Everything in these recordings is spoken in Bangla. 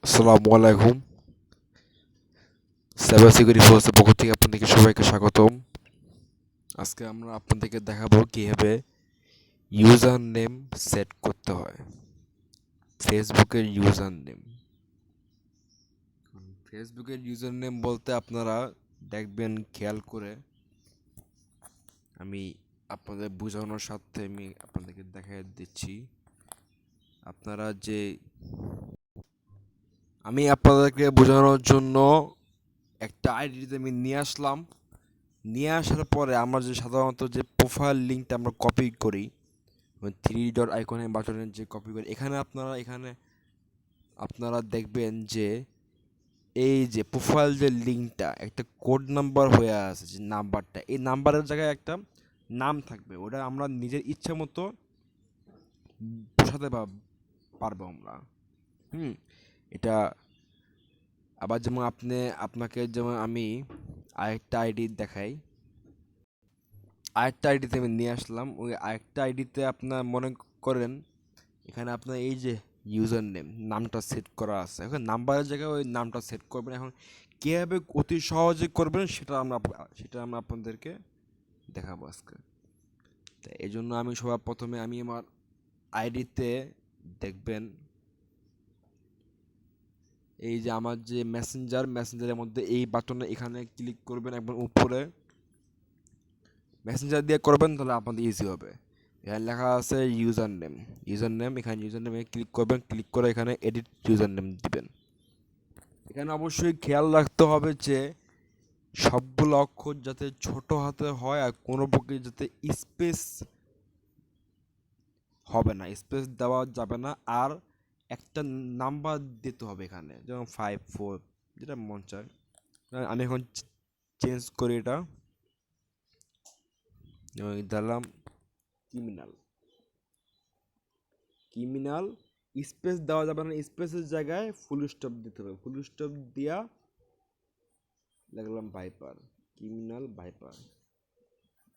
আসসালামু আলাইকুম। সাইবার সিকিউরিটি ফোর্সের পক্ষ থেকে আপনাদেরকে সবাইকে স্বাগতম। আজকে আমরা আপনাদেরকে দেখাবো কিভাবে ইউজার নেম সেট করতে হয়। ফেসবুকের ইউজার নেম বলতে আপনারা দেখবেন, খেয়াল করে আমি আপনাদের বোঝানোর সাথে আমি আপনাদেরকে দেখাই দিচ্ছি। আপনারা যে আমি আপনাদেরকে বোঝানোর জন্য একটা আইডিতে আমি নিয়ে আসার পরে আমরা যে সাধারণত যে প্রোফাইল লিঙ্কটা আমরা কপি করি, থ্রি ডট আইকনের বাটনের যে কপি করি, এখানে আপনারা দেখবেন যে এই যে প্রোফাইল যে লিঙ্কটা একটা কোড নাম্বার হয়ে আছে, যে নাম্বারটা, এই নাম্বারের জায়গায় একটা নাম থাকবে। ওটা আমরা নিজের ইচ্ছা মতো বসাতে পারবো আমরা। এটা আবার যেমন আপনাকে যেমন আমি আরেকটা আইডিতে আমি নিয়ে আসলাম। ওই আরেকটা আইডিতে আপনার মনে করেন এখানে আপনার এই যে ইউজার নেম নামটা সেট করা আছে, এখন নাম্বারের জায়গায় ওই নামটা সেট করবেন। এখন কীভাবে অতি সহজে করবেন সেটা আমরা আপনাদেরকে দেখাবো আজকে। তো এই জন্য আমি সবার প্রথমে আমি আমার আইডিতে দেখবেন এই যে আমার যে মেসেঞ্জারের মধ্যে এই বাটনে এখানে ক্লিক করবেন, একবার উপরে মেসেঞ্জার দিয়ে করবেন, তাহলে আপনাদের ইজি হবে। এখানে লেখা আছে ইউজার নেম, এখানে ইউজার নেমে ক্লিক করবেন, ক্লিক করে এখানে এডিট ইউজার নেম দিবেন। এখানে অবশ্যই খেয়াল রাখতে হবে যে সবগুলো অক্ষর যাতে ছোট হাতে হয়, আর কোনো পক্ষে যাতে স্পেস হবে না, স্পেস দেওয়া যাবে না। আর একটা নাম্বার দিতে হবে এখানে, যেমন 54, যেটা মন চায়। আমি এখন চেঞ্জ করি, এটা দিলাম ক্রিমিনাল। স্পেস দেওয়া যাবে না, স্পেসের জায়গায় ফুল স্টপ দিতে হবে। ফুল স্টপ দিয়া লিখলাম ভাইপার।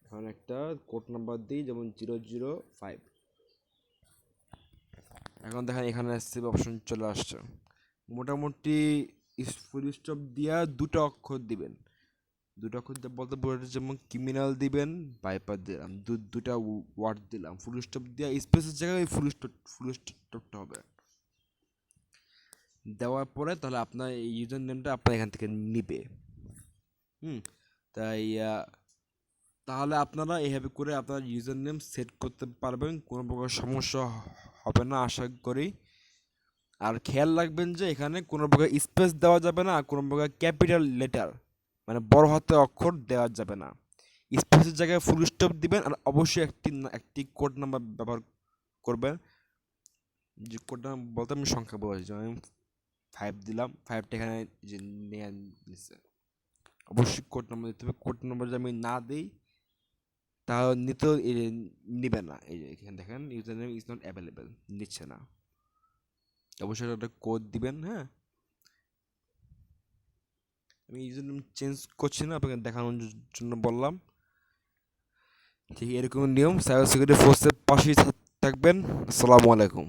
এখন একটা কোড নাম্বার দিই, যেমন 005। এখন দেখেন এখানে সেভ অপশন চলে আসছে। মোটামুটি ফুল স্টপ দিয়া দুটো অক্ষর দিবেন, বলতে বলতে যেমন ক্রিমিনাল দিবেন, ভাইপার দিলাম, দুটা ওয়ার্ড দিলাম। ফুল স্টপ দিয়া স্পেসের জায়গায় ফুল স্টপটা হবে। দেওয়ার পরে তাহলে আপনার এই ইউজার নেমটা আপনার এখান থেকে নিবে। তাই তাহলে আপনারা এইভাবে করে আপনার ইউজার নেম সেট করতে পারবেন, কোনো প্রকার সমস্যা হবে না আশা করি। আর খেয়াল রাখবেন যে এখানে কোনো প্রকার স্পেস দেওয়া যাবে না, আর কোনো প্রকার ক্যাপিটাল লেটার মানে বড় হাতে অক্ষর দেওয়া যাবে না। স্পেসের জায়গায় ফুল স্টপ দিবেন, আর অবশ্যই একটি কোড নাম্বার ব্যবহার করবেন। যে কোড নাম্বার বলতে আমি সংখ্যা বলেছি, আমি 5 দিলাম, 5টা এখানে যে নিয়ে নিচ্ছে। অবশ্যই কোড নাম্বার দিতে হবে। কোড নাম্বার যদি আমি না দিই তাহলে নিবে না। এই যে এখানে দেখেন user name is not available, নিচ্ছে না। অবশ্যই একটা কোড দিবেন। হ্যাঁ, আমি ইউজার নেম চেঞ্জ করছি না, আপনাকে দেখানোর জন্য বললাম। ঠিক এরকম নিয়ম সাইবার সিকিউরিটি ফোর্সের পাশেই থাকবেন। আসসালামু আলাইকুম।